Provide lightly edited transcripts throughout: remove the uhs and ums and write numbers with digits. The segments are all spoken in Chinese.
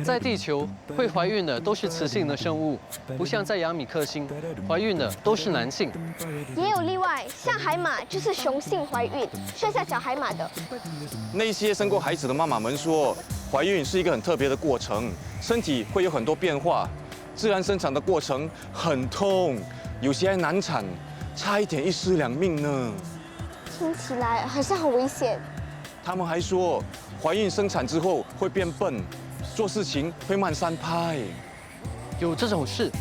在地球，会怀孕的都是雌性的生物，不像在亚米克星，怀孕的都是男性。也有例外，像海马就是雄性怀孕，生下小海马的。那些生过孩子的妈妈们说，怀孕是一个很特别的过程，身体会有很多变化，自然生产的过程很痛，有些还难产，差一点一尸两命呢。听起来好像很危险。他们还说，怀孕生产之后会变笨，做事情会慢3拍。有这种事？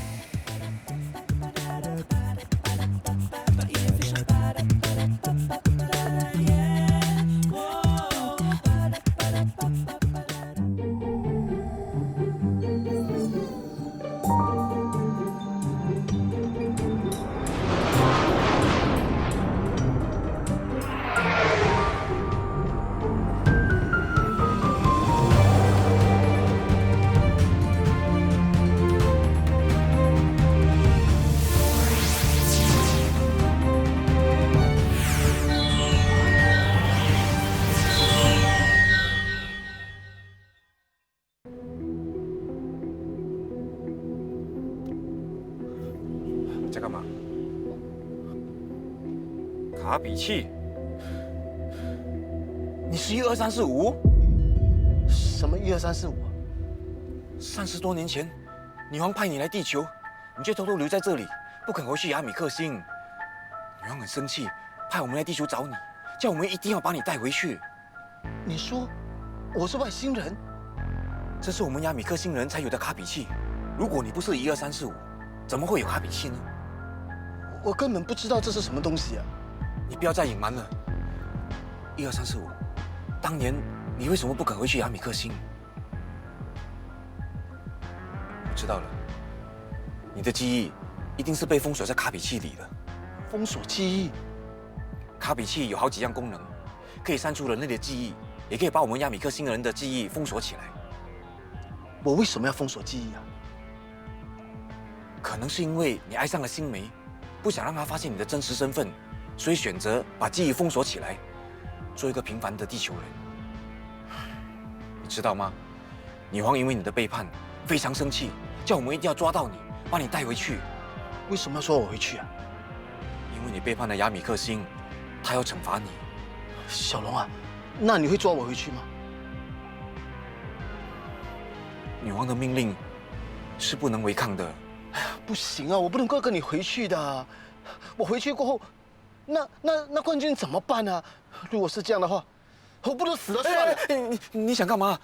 在干嘛？卡比器？你是12345？什么12345？ 30多年前，女王派你来地球，你却偷偷留在这里，不肯回去亚米克星。女王很生气，派我们来地球找你，叫我们一定要把你带回去。你说我是外星人？这是我们亚米克星人才有的卡比器。如果你不是12345，怎么会有卡比器呢？我根本不知道这是什么东西啊！你不要再隐瞒了。12345，当年你为什么不肯回去亚米克星？我知道了，你的记忆一定是被封锁在卡比器里了。封锁记忆？卡比器有好几样功能，可以删除人类的记忆，也可以把我们亚米克星人的记忆封锁起来。我为什么要封锁记忆啊？可能是因为你爱上了星梅，不想让她发现你的真实身份，所以选择把记忆封锁起来，做一个平凡的地球人。你知道吗？女皇因为你的背叛非常生气，叫我们一定要抓到你，把你带回去。为什么要抓我回去啊？因为你背叛了亚米克星，她要惩罚你。小龙啊，那你会抓我回去吗？女王的命令是不能违抗的。不行啊，我不能够跟你回去的。我回去过后，那冠军怎么办啊？如果是这样的话，我不如死了算了。你想干嘛？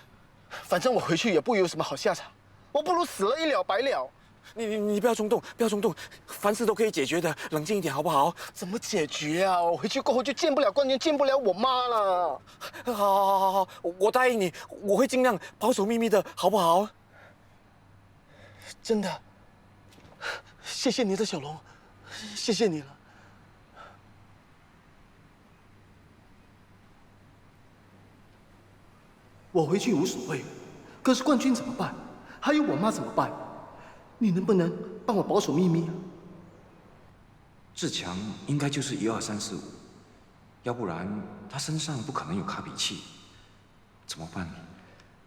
反正我回去也不会有什么好下场，我不如死了一了百了。你不要冲动，不要冲动，凡事都可以解决的，冷静一点好不好？怎么解决啊？我回去过后就见不了冠军，见不了我妈了。好，我答应你，我会尽量保守秘密的，好不好？真的，谢谢你的小龙，谢谢你了。我回去无所谓，可是冠军怎么办？还有我妈怎么办？你能不能帮我保守秘密啊？志强应该就是12345，要不然他身上不可能有卡比器。怎么办？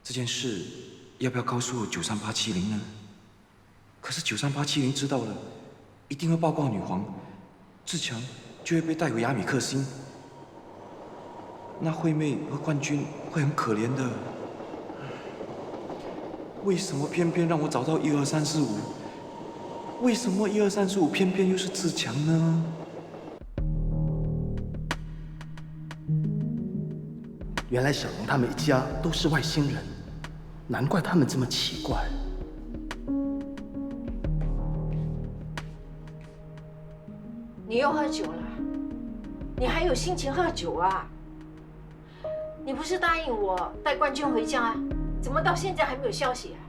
这件事要不要告诉93870呢？可是93870知道了，一定会报告女皇，志强就会被带回亚米克星。那惠妹和冠军会很可怜的。为什么偏偏让我找到12345？为什么12345偏偏又是志强呢？原来小龙他们一家都是外星人，难怪他们这么奇怪。你又喝酒了？你还有心情喝酒啊？你不是答应我带冠军回家，怎么到现在还没有消息啊？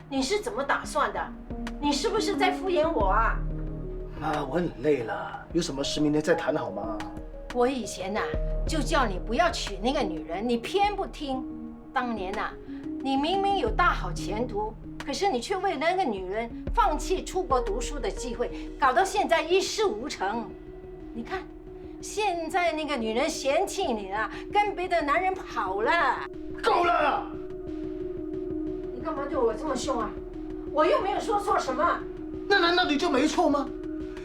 你是怎么打算的？你是不是在敷衍我啊？妈，我很累了，有什么事明天再谈好吗？我以前呐，就叫你不要娶那个女人，你偏不听。当年呐，你明明有大好前途，可是你却为了那个女人放弃出国读书的机会，搞到现在一事无成。你看，现在那个女人嫌弃你了，跟别的男人跑了。够了！么凶啊？我又没有说错什么。那难道你就没错吗？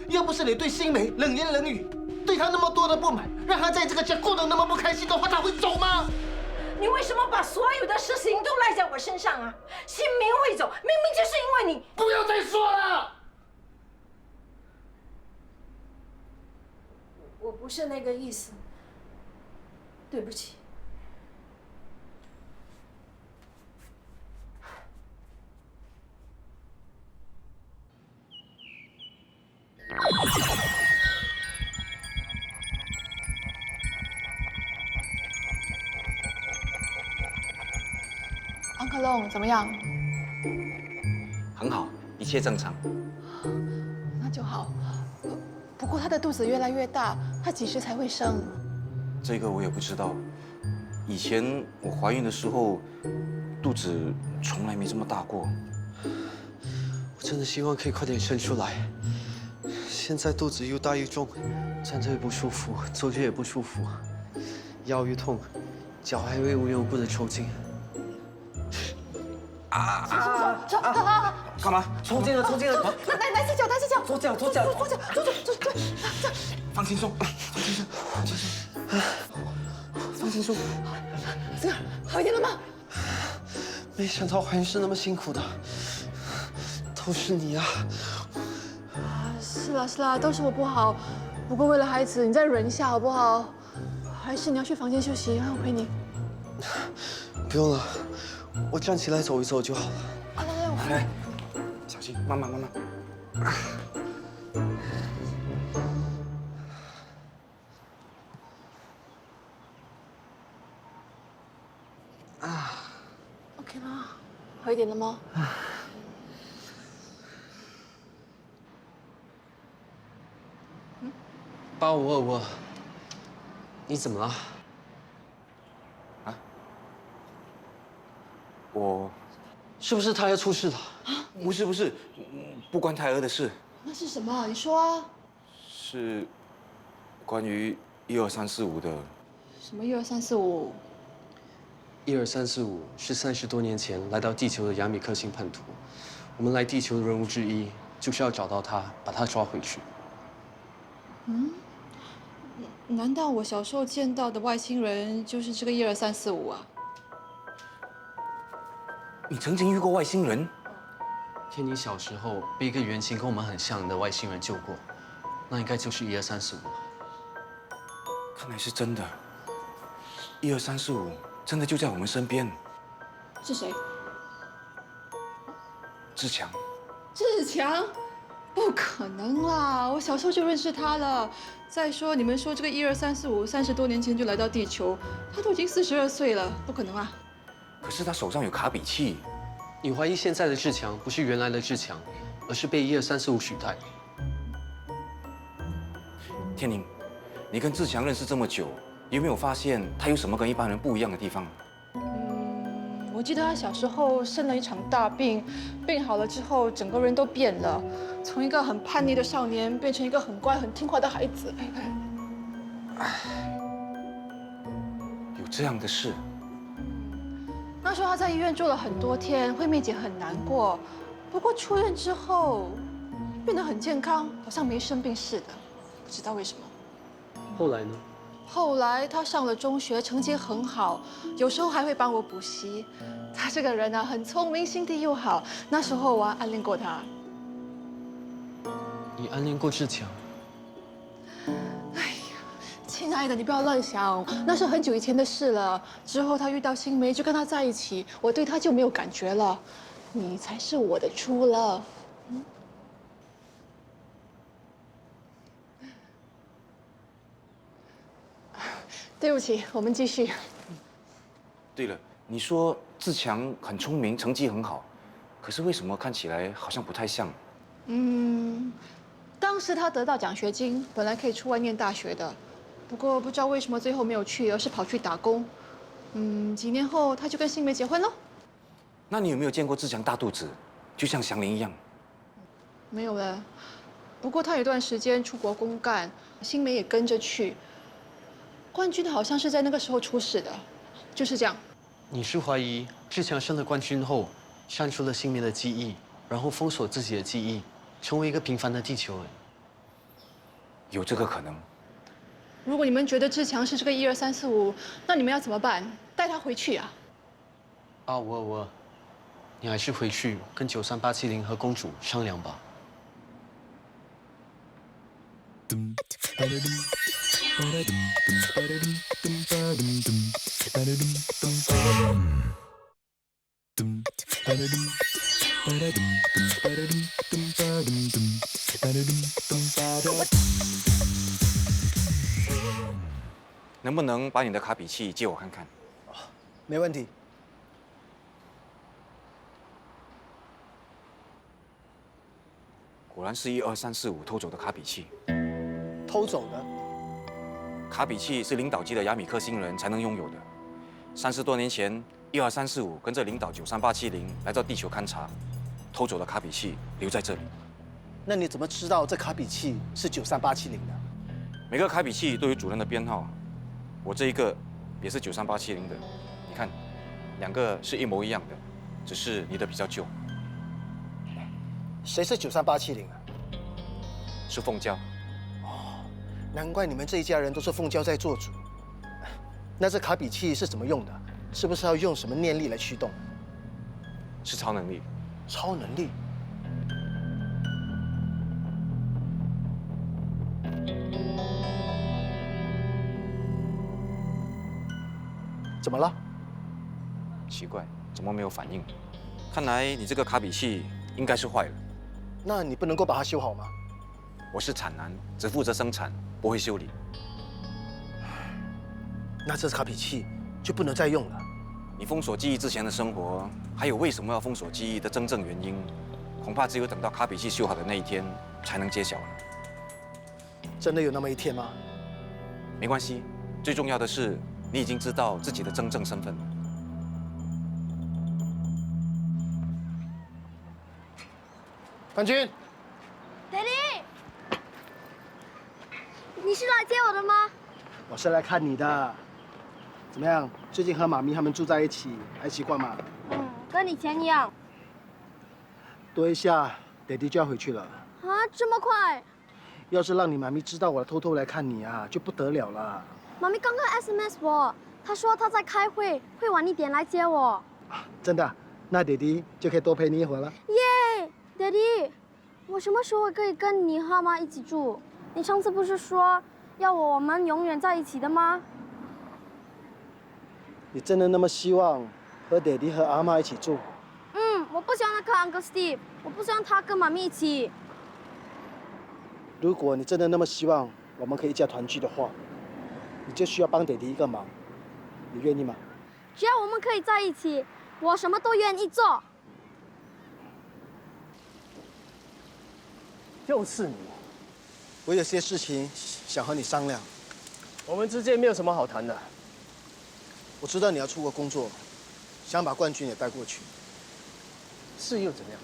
要不是你对新梅冷言冷语，对她那么多的不满，让她在这个家过得那么不开心的话，她会走吗？你为什么把所有的事情都赖在我身上啊？新明会走，明明就是因为你。不要再说了。我不是那个意思，对不起。Uncle Long 怎么样？很好，一切正常。那就好。不过他的肚子越来越大，他几时才会生？这个我也不知道。以前我怀孕的时候，肚子从来没这么大过。我真的希望可以快点生出来。现在肚子又大又重，站着也不舒服，走着也不舒服，腰又痛，脚还会无缘无故的抽筋。干嘛？抽筋了，抽筋了！来洗脚，来洗脚，左脚，左脚，左脚，放轻松，放轻松，放轻松，放轻松。这个好一点了吗？没想到怀孕是那么辛苦的，都是你啊！是啦，都是我不好。不过为了孩子，你再忍一下好不好？还是你要去房间休息，让我陪你。不用了，我站起来走一走就好了。来，小心，慢慢，慢慢。OK 吗？好一点了吗？8522，你怎么了？我是不是他要出事了？不是，不关胎儿的事，那是什么？你说啊。是关于12345的。什么12345？ 12345是30多年前来到地球的亚米克星叛徒。我们来地球的任务之一就是要找到他，把他抓回去。难道我小时候见到的外星人就是这个12345啊？你曾经遇过外星人？天宁小时候被一个原型跟我们很像的外星人救过，那应该就是12345了。看来是真的。12345真的就在我们身边。是谁？志强。志强？不可能啦！我小时候就认识他了。再说，你们说这个12345 30多年前就来到地球，他都已经42岁了，不可能啊！可是他手上有卡比器。你怀疑现在的志强不是原来的志强，而是被12345取代。天宁，你跟志强认识这么久，有没有发现他有什么跟一般人不一样的地方？我记得他小时候生了一场大病，病好了之后，整个人都变了，从一个很叛逆的少年变成一个很乖、很听话的孩子。有这样的事？那时候他在医院住了很多天，惠妹姐很难过。不过出院之后，变得很健康，好像没生病似的，不知道为什么。后来呢？后来他上了中学，成绩很好，有时候还会帮我补习。他这个人呢，很聪明，心地又好。那时候我还暗恋过他。你暗恋过志强？亲爱的，你不要乱想，那是很久以前的事了。之后他遇到新梅，就跟他在一起，我对他就没有感觉了。你才是我的初love。对不起，我们继续。对了，你说志强很聪明，成绩很好，可是为什么看起来好像不太像？当时他得到奖学金，本来可以出外念大学的，不过不知道为什么最后没有去，而是跑去打工。几年后他就跟新梅结婚了。那你有没有见过志强大肚子，就像祥林一样？没有了，不过他有段时间出国公干，新梅也跟着去。冠军好像是在那个时候出事的，就是这样。你是怀疑志强生了冠军后，删除了星梅的记忆，然后封锁自己的记忆，成为一个平凡的地球人。有这个可能。如果你们觉得志强是这个12345，那你们要怎么办？带他回去啊？啊，你还是回去跟93870和公主商量吧。能不能把你的卡比器借我看看？没问题。果然是12345偷走的卡比器。偷走的？卡比器是领导级的亚米克星人才能拥有的。30多年前，12345跟着领导93870来到地球勘察，偷走的卡比器留在这里。那你怎么知道这卡比器是93870的？每个卡比器都有主人的编号，我这一个也是93870的。你看，2个是一模一样的，只是你的比较旧。谁是93870啊？是凤娇。难怪你们这一家人都是凤娇在做主。那这卡比器是怎么用的？是不是要用什么念力来驱动？是超能力。超能力？怎么了？奇怪，怎么没有反应？看来你这个卡比器应该是坏了。那你不能够把它修好吗？我是产男，只负责生产，不会修理。那这卡比器就不能再用了。你封锁记忆之前的生活，还有为什么要封锁记忆的真正原因，恐怕只有等到卡比器修好的那一天才能揭晓了。真的有那么一天吗？没关系，最重要的是你已经知道自己的真正身份了。冠军，爹地，你是来接我的吗？我是来看你的。怎么样？最近和妈咪他们住在一起，还习惯吗？跟以前一样。多一下，爹地就要回去了。啊，这么快？要是让你妈咪知道我偷偷来看你啊，就不得了了。妈咪刚刚 SMS 我，她说她在开会，会晚一点来接我。真的？那爹地就可以多陪你一会儿了。耶，爹地，我什么时候可以跟你和妈一起住？你上次不是说要我们永远在一起的吗？你真的那么希望和爹地和阿妈一起住？我不喜欢那个 Uncle Steve， 我不希望他跟妈咪一起。如果你真的那么希望我们可以一家团聚的话，你就需要帮爹地一个忙，你愿意吗？只要我们可以在一起，我什么都愿意做。就是你，我有些事情想和你商量。我们之间没有什么好谈的。我知道你要出国工作，想把冠军也带过去。是又怎么样？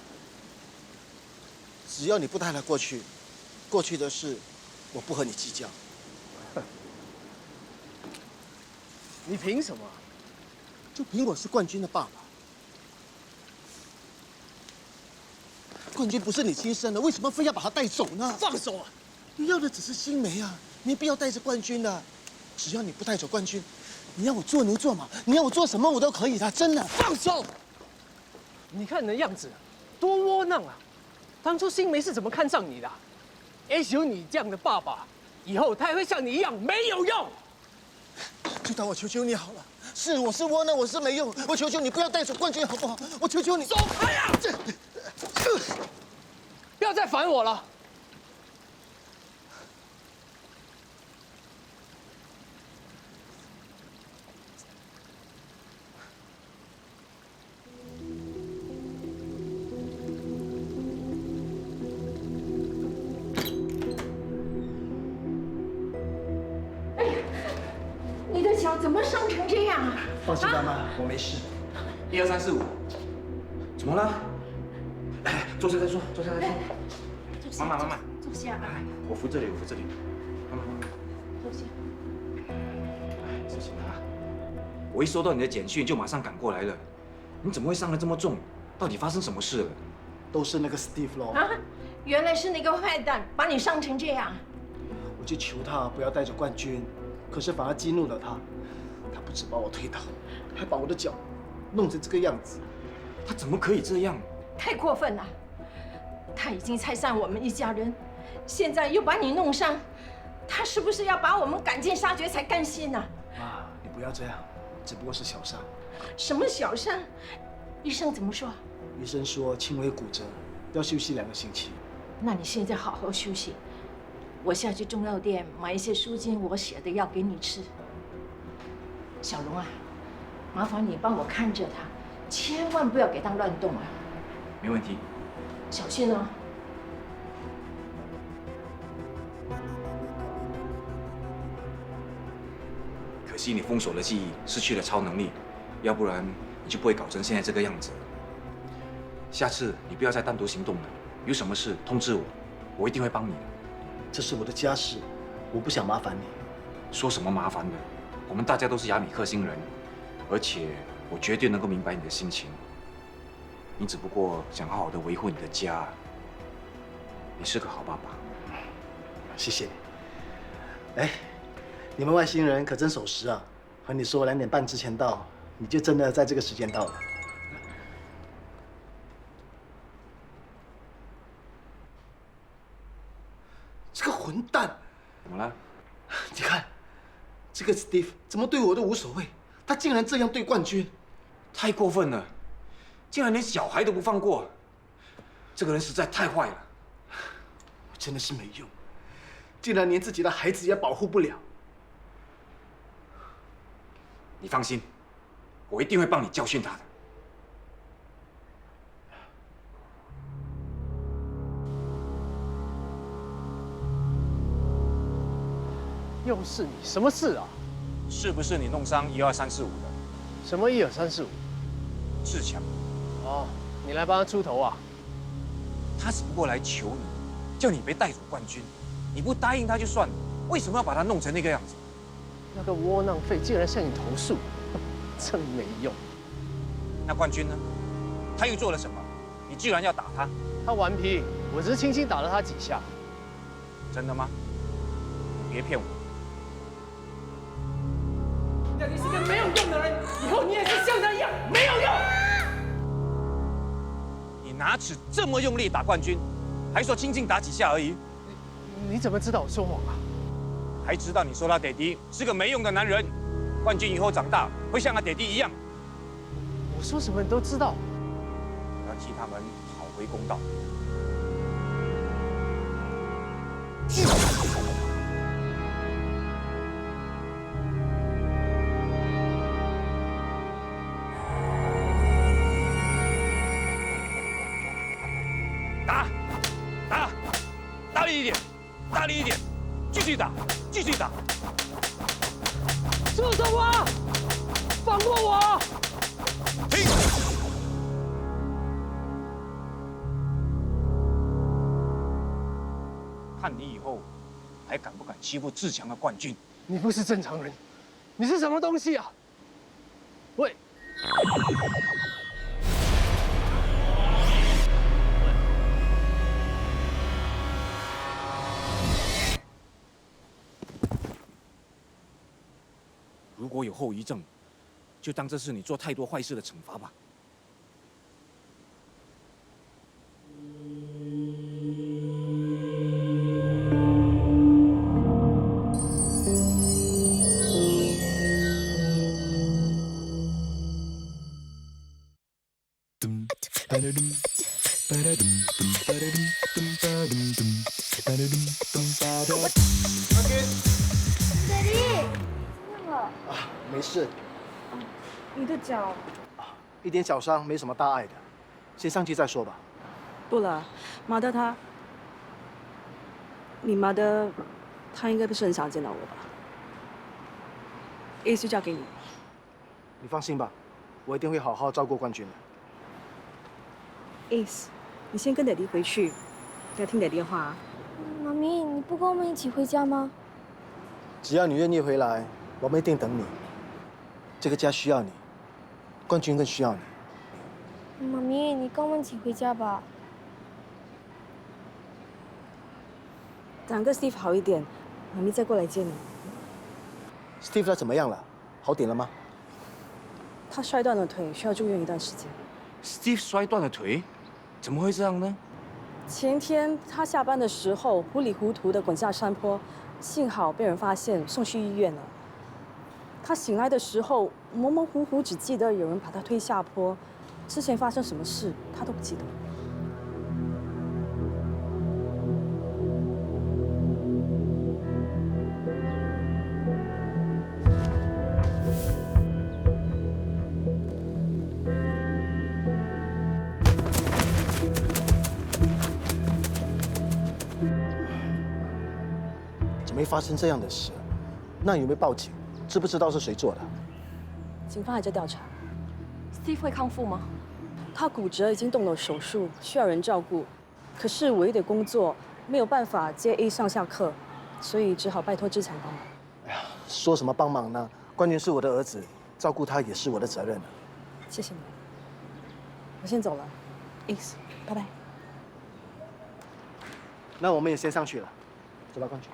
只要你不带他过去，过去的事我不和你计较。你凭什么？就凭我是冠军的爸爸。冠军不是你亲生的，为什么非要把他带走呢？放手啊！你要的只是新梅啊，没必要带着冠军的。只要你不带走冠军，你要我做牛做马，你要我做什么我都可以的，真的。放手！你看你的样子，多窝囊啊！当初新梅是怎么看上你的？也许有你这样的爸爸，以后他也会像你一样没有用。就当我求求你好了。是我是窝囊，我是没用，我求求你不要带走冠军好不好？我求求你。走开呀！不要再烦我了。你的脚怎么伤成这样啊？放心，妈妈，我没事。 12345，怎么了？哎，坐下再说，坐下再说。慢慢慢慢，坐下。我扶这里，我扶这里。慢慢慢慢。坐下。哎，事情啊，我一收到你的简讯就马上赶过来了。你怎么会伤得这么重？到底发生什么事了？都是那个 Steve 咯。啊，原来是那个坏蛋把你伤成这样。我去求他不要带着冠军，可是反而激怒了他。他不止把我推倒，还把我的脚弄成这个样子。他怎么可以这样？太过分了！他已经拆散我们一家人，现在又把你弄伤，他是不是要把我们赶尽杀绝才甘心呢？妈，你不要这样，只不过是小伤。什么小伤？医生怎么说？医生说轻微骨折，要休息2个星期。那你现在好好休息，我下去中药店买一些舒筋我写的药给你吃。小龙啊，麻烦你帮我看着他，千万不要给他乱动啊！没问题。小心哦。可惜你封锁了记忆，失去了超能力，要不然你就不会搞成现在这个样子。下次你不要再单独行动了，有什么事通知我，我一定会帮你的。这是我的家事，我不想麻烦你。说什么麻烦的？我们大家都是亚米克星人，而且我绝对能够明白你的心情。你只不过想好好的维护你的家。你是个好爸爸。谢谢你。哎，你们外星人可真守时啊！和你说2点半之前到，你就真的在这个时间到了。这个混蛋！怎么了？你看，这个 Steve 怎么对我都无所谓，他竟然这样对冠军，太过分了，竟然连小孩都不放过。这个人实在太坏了。我真的是没用，竟然连自己的孩子也保护不了。你放心，我一定会帮你教训他的。又是你，什么事啊？是不是你弄伤12345的什么12345？志强？哦，你来帮他出头啊？他只不过来求你，叫你别带走冠军，你不答应他就算了，为什么要把他弄成那个样子？那个窝囊废竟然向你投诉，真没用。那冠军呢？他又做了什么？你居然要打他？他顽皮，我只是轻轻打了他几下。真的吗？别骗我！那你是个没有用的人，以后你也是像他一样没有用。你拿尺这么用力打冠军，还说轻轻打几下而已，你怎么知道我说谎啊？还知道你说他爹地是个没用的男人，冠军以后长大会像他爹地一样。我说什么你都知道。我要替他们讨回公道。打，打，大力一点，大力一点，继续打，继续打。住手啊！放过我！停！看你以后还敢不敢欺负志强的冠军？你不是正常人，你是什么东西啊？喂！如果有后遗症，就当这是你做太多坏事的惩罚吧。爹地，怎么了？啊，没事，你的脚一点小伤，没什么大碍的，先上去再说吧。不了，马德他，你马德他应该不是很想见到我吧？A 就交给你。你放心吧，我一定会好好照顾冠军的。 Ace， 你先跟爹地回去，要听爹地的话啊。妈咪，你不跟我们一起回家吗？只要你愿意回来，我们一定等你。这个家需要你，冠军更需要你。妈咪，你跟我们一起回家吧。等个 Steve 好一点，妈咪再过来接你。 Steve 他怎么样了？好点了吗？他摔断了腿，需要住院一段时间。 Steve 摔断了腿，怎么会这样呢？前天他下班的时候糊里糊涂的滚下山坡，幸好被人发现，送去医院了。他醒来的时候模模糊糊只记得有人把他推下坡，之前发生什么事他都不记得。 怎么会发生这样的事？那有没有报警？知不知道是谁做的？警方还在调查。 Steve 会康复吗？他骨折已经动了手术，需要人照顾。可是我有点工作，没有办法接 A 上下课，所以只好拜托志强帮忙。说什么帮忙呢？关键是我的儿子，照顾他也是我的责任。谢谢你，我先走了 ，X， 拜拜。那我们也先上去了，走吧，冠军。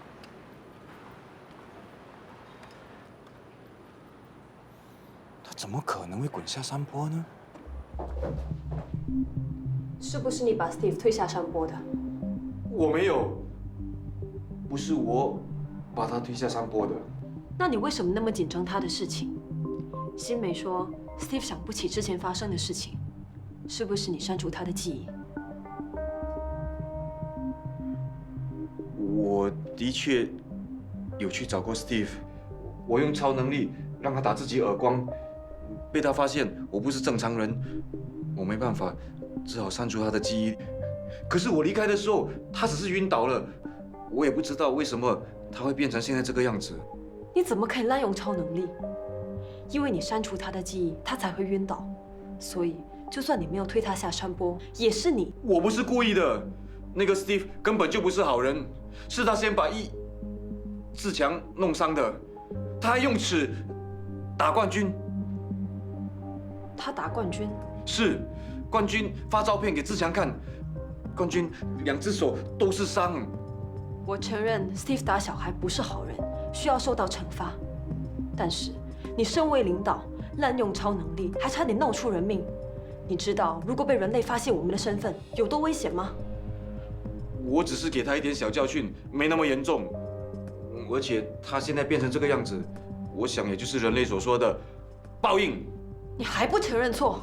他怎么可能会滚下山坡呢？是不是你把 Steve 推下山坡的？我没有，不是我把他推下山坡的。那你为什么那么紧张他的事情？新梅说 Steve 想不起之前发生的事情，是不是你删除他的记忆？我的确有去找过 Steve， 我用超能力让他打自己耳光，被他发现我不是正常人，我没办法，只好删除他的记忆。可是我离开的时候，他只是晕倒了，我也不知道为什么他会变成现在这个样子。你怎么可以滥用超能力？因为你删除他的记忆，他才会晕倒。所以，就算你没有推他下山坡，也是你。我不是故意的，那个 Steve 根本就不是好人，是他先把志强弄伤的，他还用尺打冠军。他打冠军？是，冠军发照片给志强看，冠军2只手都是伤。我承认 Steve 打小孩不是好人，需要受到惩罚。但是你身为领导，滥用超能力，还差点闹出人命。你知道如果被人类发现我们的身份有多危险吗？我只是给他一点小教训，没那么严重。而且他现在变成这个样子，我想也就是人类所说的报应。你还不承认错？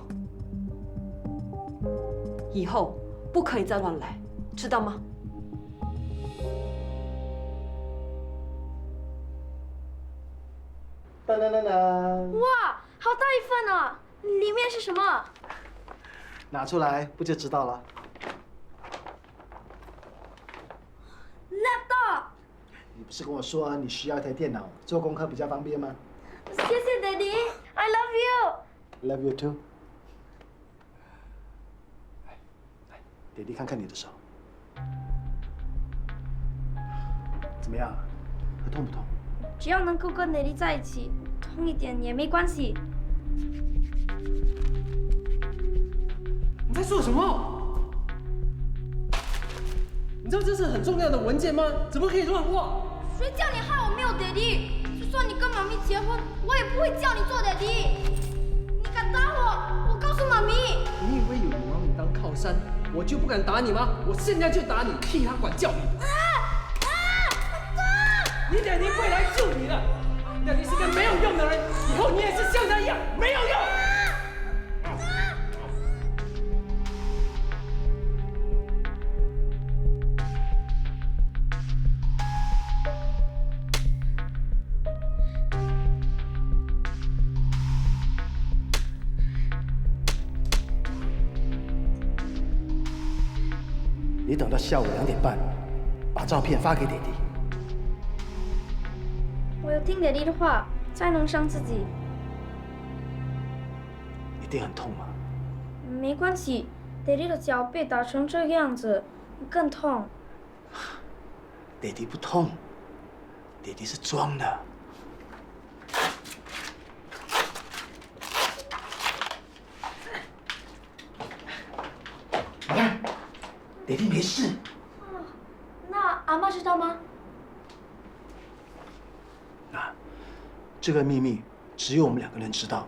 以后不可以再乱来，知道吗？当当当当，哇，好大一份啊！里面是什么？拿出来不就知道了。 laptop。你不是跟我说你需要一台电脑做功课比较方便吗谢谢 Daddy，I love you。 ？Love you too。来，爹地看看你的手，怎么样？还痛不痛？只要能够跟 Daddy 在一起，痛一点也没关系。你在说什么？你知道这是很重要的文件吗？怎么可以乱画？谁叫你害我没有 Daddy？就算你跟妈咪结婚，我也不会叫你做 Daddy。你敢打我，我告诉妈咪。你以为有人拿你当靠山，我就不敢打你吗？我现在就打你，替他管教你。你Daddy会来救你的。Daddy是个没有用的人，以后你也是像他一样没有用。 你等到下午2点半，把照片发给爹地。我有听 Daddy 的话，再弄伤自己。一定很痛吗？没关系 ，Daddy 的脚被打成这个样子，更痛。爹地不痛，爹地是装的。爹地没事。那阿妈知道吗？啊，这个秘密只有我们2个人知道，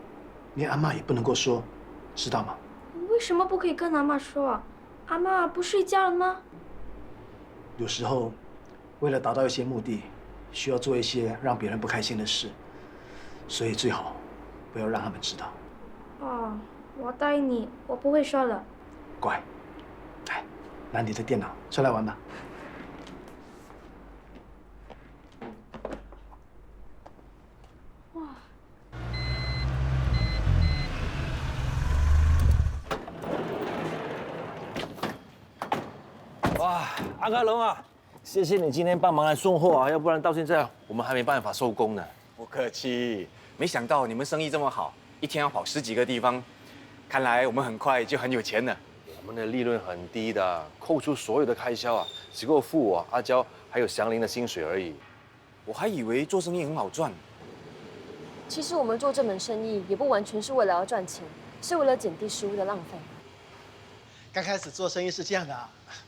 连阿妈也不能够说，知道吗？为什么不可以跟阿妈说？阿妈不睡觉了吗？有时候，为了达到一些目的，需要做一些让别人不开心的事，所以最好不要让他们知道。哦，我答应你，我不会说了。乖，来，拿你的电脑出来玩吧。哇，安开龙啊，谢谢你今天帮忙来送货啊，要不然到现在我们还没办法收工呢。不客气，没想到你们生意这么好，一天要跑10几个地方，看来我们很快就很有钱了。我们的利润很低的，扣除所有的开销啊，只够付我、阿娇还有祥林的薪水而已。我还以为做生意很好赚。其实我们做这门生意也不完全是为了要赚钱，是为了减低食物的浪费。刚开始做生意是这样的，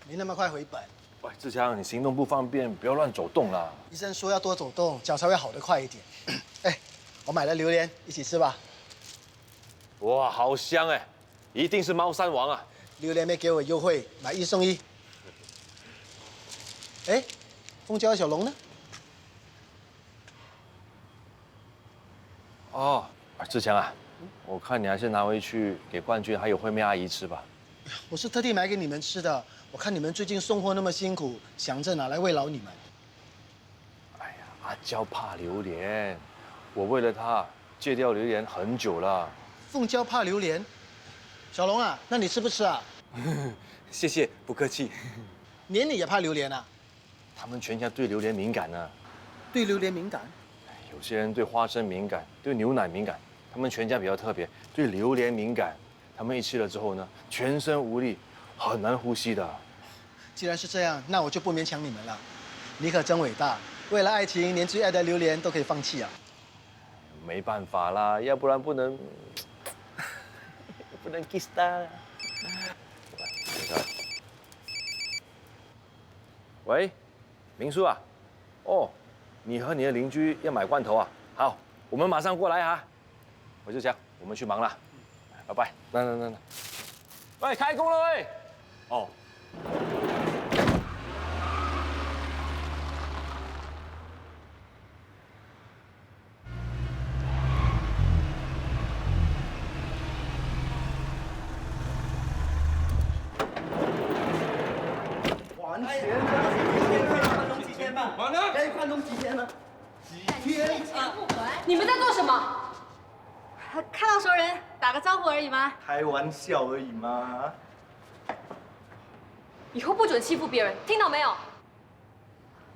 没那么快回本。喂，志强，你行动不方便，不要乱走动啦。医生说要多走动，脚才会好得快一点。哎，我买了榴莲，一起吃吧。哇，好香哎，一定是猫山王啊！榴莲妹给我优惠，买1送1。哎，凤娇小龙呢？哦，志强啊，我看你还是拿回去给冠军还有惠妹阿姨吃吧。我是特地买给你们吃的。我看你们最近送货那么辛苦，想着拿来慰劳你们。哎呀，阿娇怕榴莲，我为了她戒掉榴莲很久了。凤娇怕榴莲，小龙啊，那你吃不吃啊？谢谢，不客气。连你也怕榴莲啊？他们全家对榴莲敏感呢。对榴莲敏感？有些人对花生敏感，对牛奶敏感，他们全家比较特别，对榴莲敏感。他们一吃了之后呢，全身无力，很难呼吸的。既然是这样，那我就不勉强你们了。你可真伟大，为了爱情，连最爱的榴莲都可以放弃啊！没办法啦，要不然不能kiss 他。喂，明叔啊，哦，你和你的邻居要买罐头啊？好，我们马上过来啊！我就讲，我们去忙了，拜拜。那，喂，开工了喂！哦。完全可以宽容几天吧？可以宽容几天了？几天？你们在做什么？看到熟人打个招呼而已吗？开玩笑而已嘛。以后不准欺负别人，听到没有？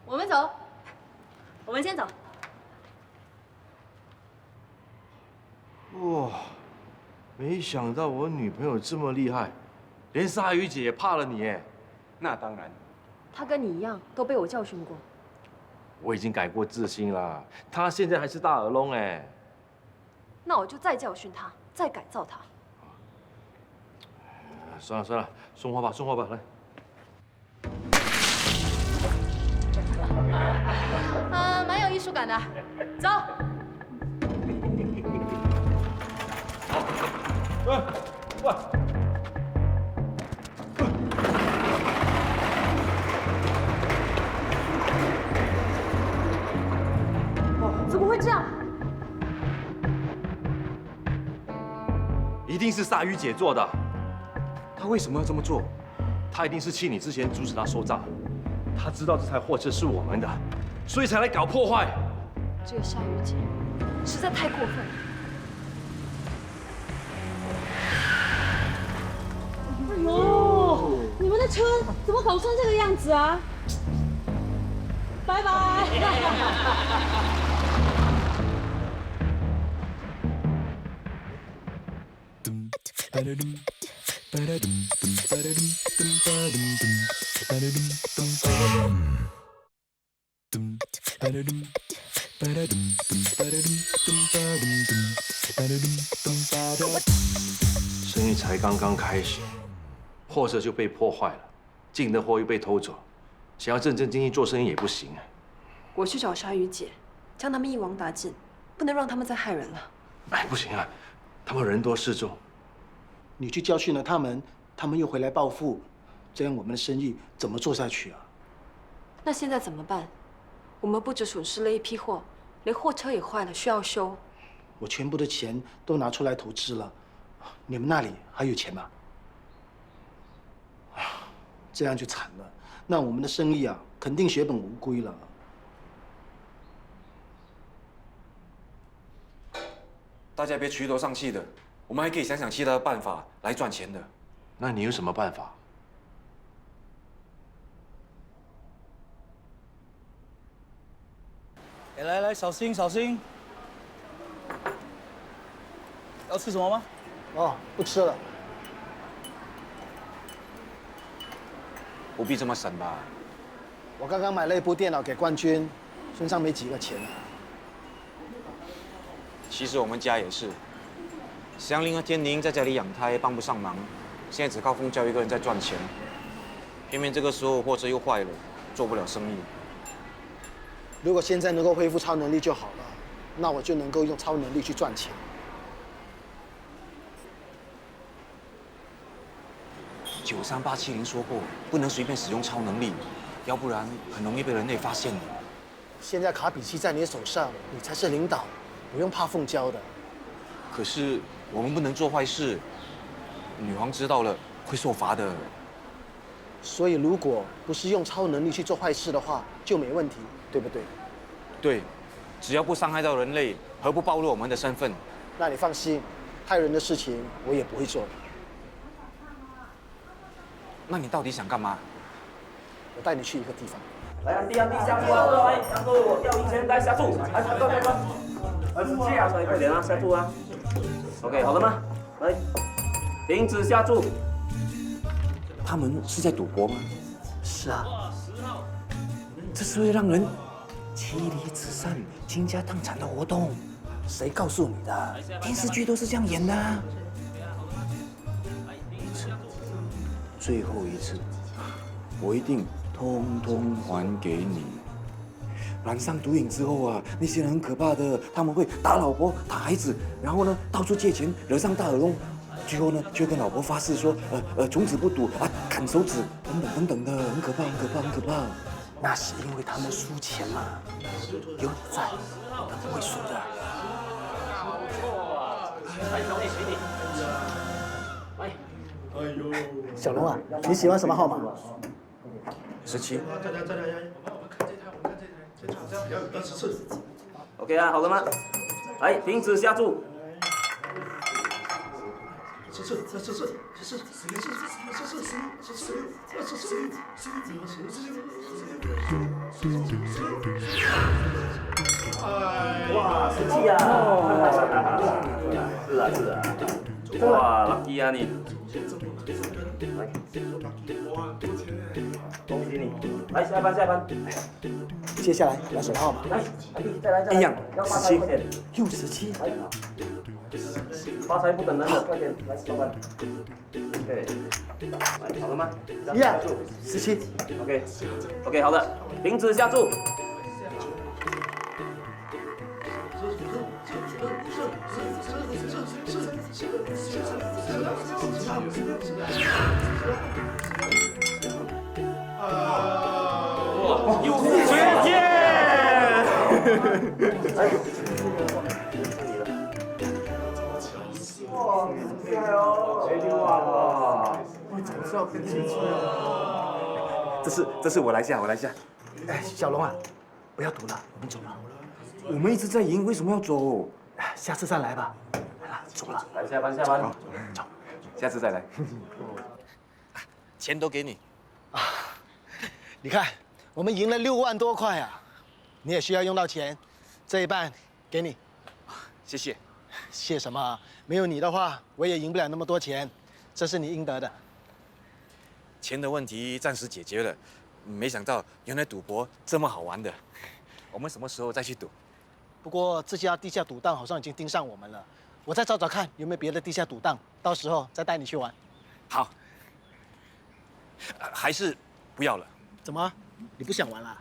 我们走，我们先走。哇，没想到我女朋友这么厉害，连鲨鱼姐也怕了你哎。那当然。他跟你一样，都被我教训过。我已经改过自新了，她现在还是大耳窿哎。那我就再教训他，再改造他。算了，送货吧，来。蛮有艺术感的。走。喂。怎么会这样？一定是鲨鱼姐做的。她为什么要这么做？她一定是气你之前阻止她收账。她知道这台货车是我们的，所以才来搞破坏。这个鲨鱼姐实在太过分了。哎呦，你们的车怎么搞成这个样子啊？拜拜。生意才刚刚开始，货车就被破坏了，进的货又被偷走，想要正正经经做生意也不行啊。我去找鲨鱼姐，将他们一网打尽，不能让他们再害人了。哎，不行啊，他们人多势众。你去教训了他们，他们又回来报复，这样我们的生意怎么做下去啊？那现在怎么办？我们不止损失了一批货，连货车也坏了，需要修。我全部的钱都拿出来投资了，你们那里还有钱吗？这样就惨了，那我们的生意啊，肯定血本无归了。大家别垂头丧气的，我们还可以想想其他的办法来赚钱的。那你有什么办法？哎，来来，小心小心。要吃什么吗？哦，不吃了。不必这么省吧。我刚刚买了一部电脑给冠军，身上没几个钱。其实我们家也是，祥林和天宁在家里养胎帮不上忙，现在只靠凤娇一个人在赚钱。偏偏这个时候货车又坏了，做不了生意。如果现在能够恢复超能力就好了，那我就能够用超能力去赚钱。93870说过，不能随便使用超能力，要不然很容易被人类发现的。现在卡比奇在你手上，你才是领导，不用怕凤娇的。可是我们不能做坏事，女皇知道了会受罚的。所以如果不是用超能力去做坏事的话，就没问题，对不对？对，只要不伤害到人类和不暴露我们的身份。那你放心，害人的事情我也不会做的。那你到底想干嘛？我带你去一个地方。来，安迪下注啊！来，然后我掉1000，来下注，来，快！这样，快点啊，下注啊 ！OK， 好了吗？来，停止下注。他们是在赌博吗？是啊。这是会让人妻离子散、倾家荡产的活动。谁告诉你的？电视剧都是这样演的。最后一次，我一定通通还给你。染上毒瘾之后啊，那些人很可怕的，他们会打老婆、打孩子，然后呢到处借钱，惹上大耳窿，最后呢就跟老婆发誓说，从此不赌啊，砍手指等等的，很可怕，很可怕，很可怕。那是因为他们输钱嘛，有你在，他不会输的。小龙啊，你喜欢什么号码？17。OK 啊，好了吗？来，停止下注。哇，17啊！是啊。哇，lucky 啊你！来，恭喜你！来，下班。接下来来什么号码？来，再来。一样，17，又17。发财不等人的，快点来老板。对，来好了吗？一样，17。OK， 好的，停止下注。又是全天！哎，哇，厉害哦！哇，我早知道跟清楚了。这是我来下。哎，小龙啊，不要赌了，我们走了。我们一直在赢，为什么要走？下次再来吧。来了，走了。来，下班。好，走，下次再来。钱都给你。啊，你看，我们赢了6万多块啊！你也需要用到钱，这一半给你。谢谢。谢什么？没有你的话，我也赢不了那么多钱，这是你应得的。钱的问题暂时解决了，没想到原来赌博这么好玩的。我们什么时候再去赌？不过这家地下赌档好像已经盯上我们了，我再找找看有没有别的地下赌档，到时候再带你去玩。好。还是不要了。怎么？你不想玩了？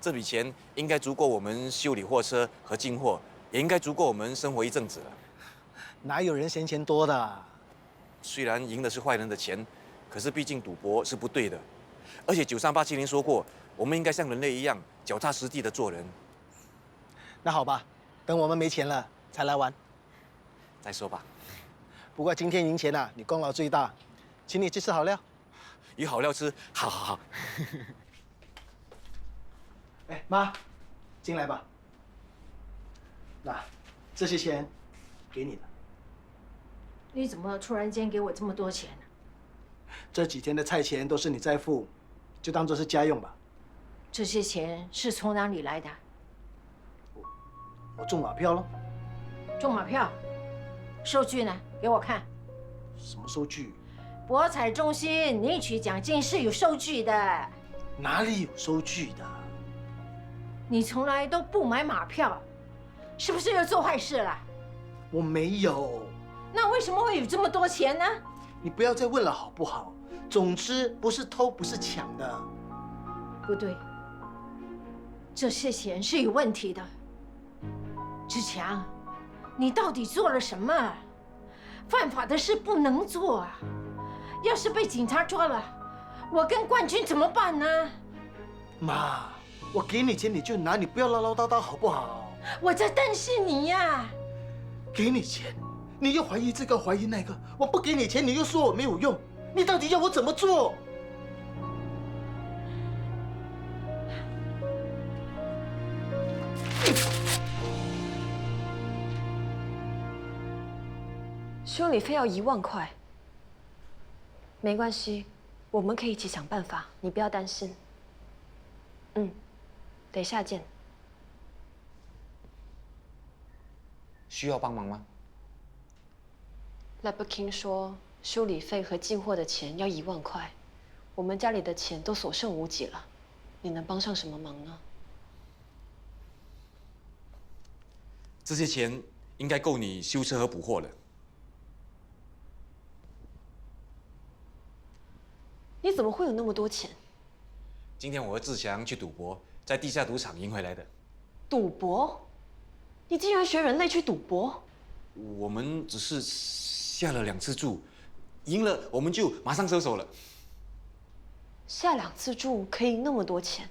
这笔钱应该足够我们修理货车和进货，也应该足够我们生活一阵子了。哪有人嫌钱多的？虽然赢的是坏人的钱，可是毕竟赌博是不对的。而且93870说过，我们应该像人类一样脚踏实地的做人。那好吧，等我们没钱了才来玩。再说吧。不过今天赢钱啊，你功劳最大，请你去吃好料。有好料吃，好好好。哎，妈，进来吧。那这些钱给你的。你怎么突然间给我这么多钱呢？这几天的菜钱都是你在付，就当做是家用吧。这些钱是从哪里来的？我中马票了。中马票？收据呢？给我看。什么收据？博彩中心领取奖金是有收据的。哪里有收据的？你从来都不买马票，是不是又做坏事了？我没有。那为什么会有这么多钱呢？你不要再问了好不好？总之不是偷，不是抢的。不对，这些钱是有问题的。志强，你到底做了什么？犯法的事不能做啊！要是被警察抓了，我跟冠军怎么办呢？妈，我给你钱你就拿，你不要唠唠叨叨好不好？我在担心你呀。给你钱，你又怀疑这个怀疑那个，我不给你钱，你又说我没有用，你到底要我怎么做？修理费要1万块，没关系，我们可以一起想办法，你不要担心。等一下见。需要帮忙吗？赖布钦说修理费和进货的钱要1万块，我们家里的钱都所剩无几了，你能帮上什么忙呢？这些钱应该够你修车和补货了。你怎么会有那么多钱？今天我和志强去赌博，在地下赌场赢回来的。赌博？你竟然学人类去赌博？我们只是下了2次注，赢了我们就马上收手了。下2次注可以那么多钱？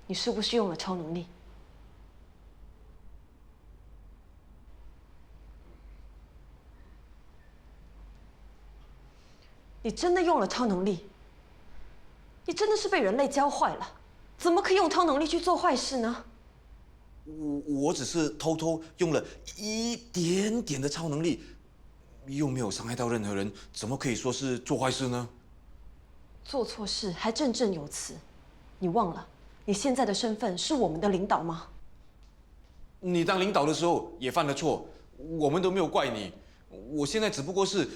你是不是用了超能力？你真的用了超能力？你真的是被人类教坏了？怎么可以用超能力去做坏事呢？我只是偷偷用了一点点的超能力，又没有伤害到任何人，怎么可以说是做坏事呢？做错事还振振有词，你忘了你现在的身份是我们的领导吗？你当领导的时候也犯了错，我们都没有怪你。我现在只不过是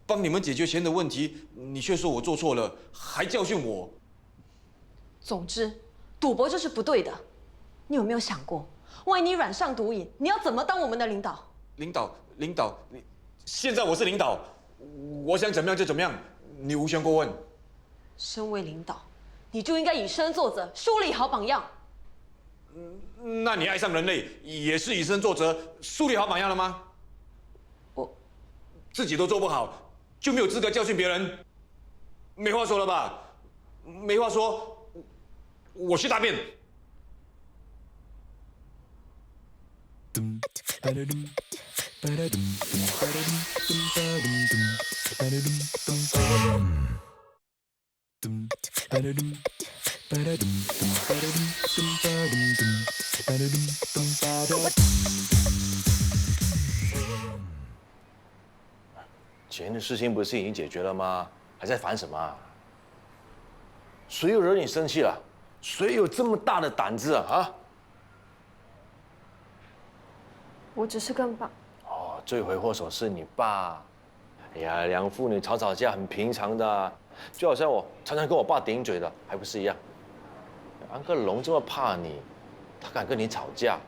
帮你们解决钱的问题，你却说我做错了，还教训我。总之，赌博就是不对的。你有没有想过，万一你染上毒瘾，你要怎么当我们的领导？领导，现在我是领导，我想怎么样就怎么样，你无权过问。身为领导，你就应该以身作则，树立好榜样。那你爱上人类也是以身作则，树立好榜样了吗？我自己都做不好，就没有资格教训别人。没话说了吧？没话说，我去大便。钱的事情不是已经解决了吗？还在烦什么啊？谁又惹你生气了？谁有这么大的胆子啊？我只是跟爸。哦，罪魁祸首是你爸。哎呀，两父女吵架很平常的，就好像我常常跟我爸顶嘴的，还不是一样？安克龙这么怕你，他敢跟你吵架？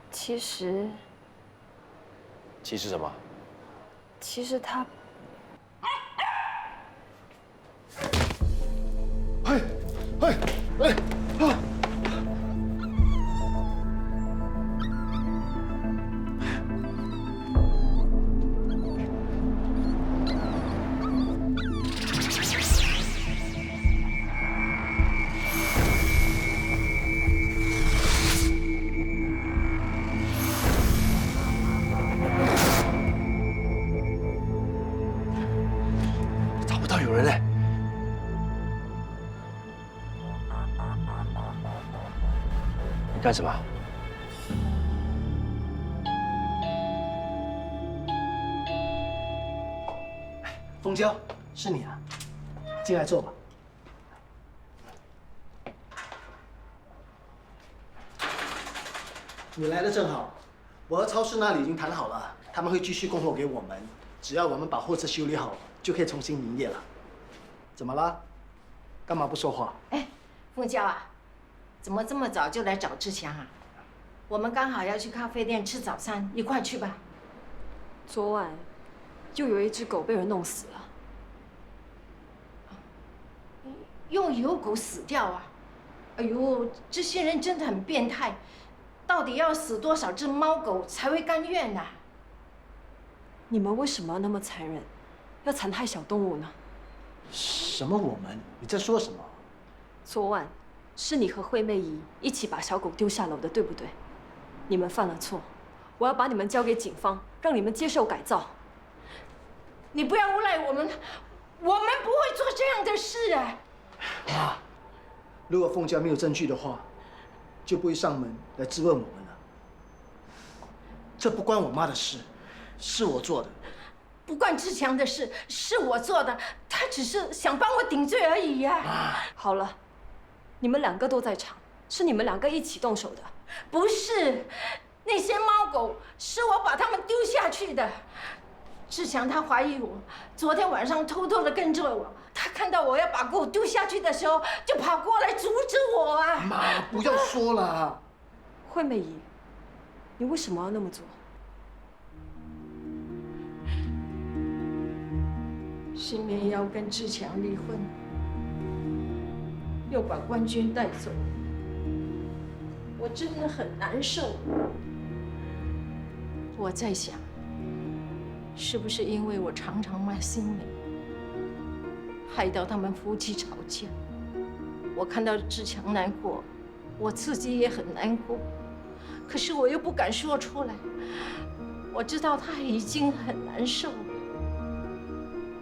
其实其实什么？其实他。人嘞！你干什么？凤娇，是你啊，进来坐吧。你来的正好，我和超市那里已经谈好了，他们会继续供货给我们，只要我们把货车修理好，就可以重新营业了。怎么了？干嘛不说话？哎，凤娇啊，怎么这么早就来找志强啊？我们刚好要去咖啡店吃早餐，一块去吧。昨晚又有一只狗被人弄死了。用有狗死掉啊！哎呦，这些人真的很变态，到底要死多少只猫狗才会甘愿呢？你们为什么要那么残忍，要残害小动物呢？什么我们？你在说什么？昨晚是你和惠妹姨一起把小狗丢下楼的，对不对？你们犯了错，我要把你们交给警方，让你们接受改造。你不要诬赖我们，我们不会做这样的事啊！妈，如果凤娇没有证据的话，就不会上门来质问我们了。这不关我妈的事，是我做的。不关志强的事，是我做的，他只是想帮我顶罪而已呀。好了，你们两个都在场，是你们两个一起动手的。不是，那些猫狗是我把它们丢下去的。志强他怀疑我，昨天晚上偷偷的跟着我，他看到我要把狗丢下去的时候，就跑过来阻止我啊！妈，不要说了。惠妹姨，你为什么要那么做？新梅要跟志强离婚，又把冠军带走，我真的很难受。我在想，是不是因为我常常骂新梅，害到他们夫妻吵架？我看到志强难过，我自己也很难过，可是我又不敢说出来。我知道他已经很难受了。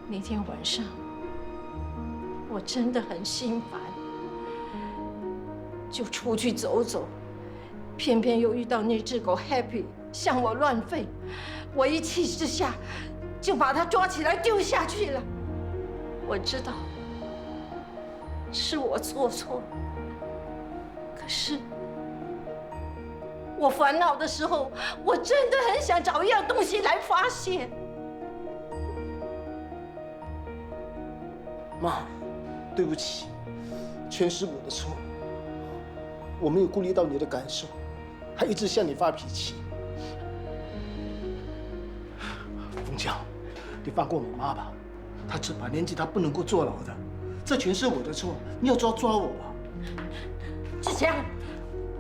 那天晚上，我真的很心烦，就出去走走，偏偏又遇到那只狗 Happy 向我乱吠，我一气之下就把它抓起来丢下去了。我知道是我做错了，可是我烦恼的时候，我真的很想找一样东西来发泄。妈，对不起，全是我的错。我没有顾虑到你的感受，还一直向你发脾气。凤娇，你放过我妈吧，她这把年纪，她不能够坐牢的，这全是我的错，你要抓我吧。志强，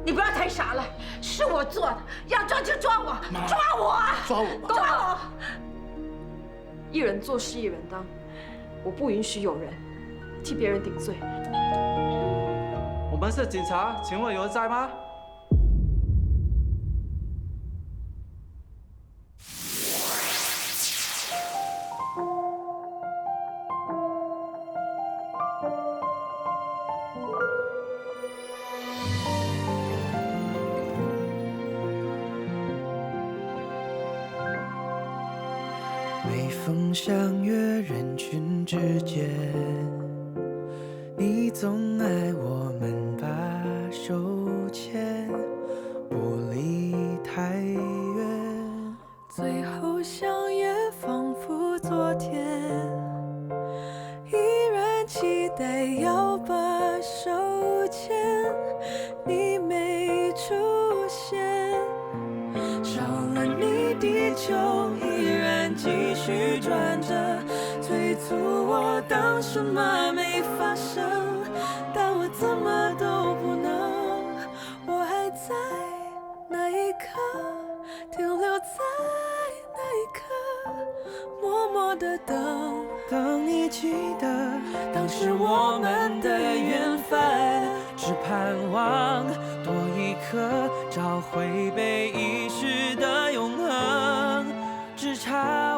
你不要太傻了，是我做的，要抓就抓我，抓我啊！抓我吧！抓我！一人做事一人当，我不允许有人替别人顶罪。我们是警察，请问有人在吗？每逢相约人群之间，你总爱我们把手牵，不离太远。最后相约仿佛昨天，依然期待要把手牵，你没出现，少了你，地球依然继续转着，催促我当什么没发生，但我怎么都不能，我还在那一刻，停留在那一刻，默默地等，等你记得当时我们的缘分，只盼望多一刻，找回被遗失的永恒，只差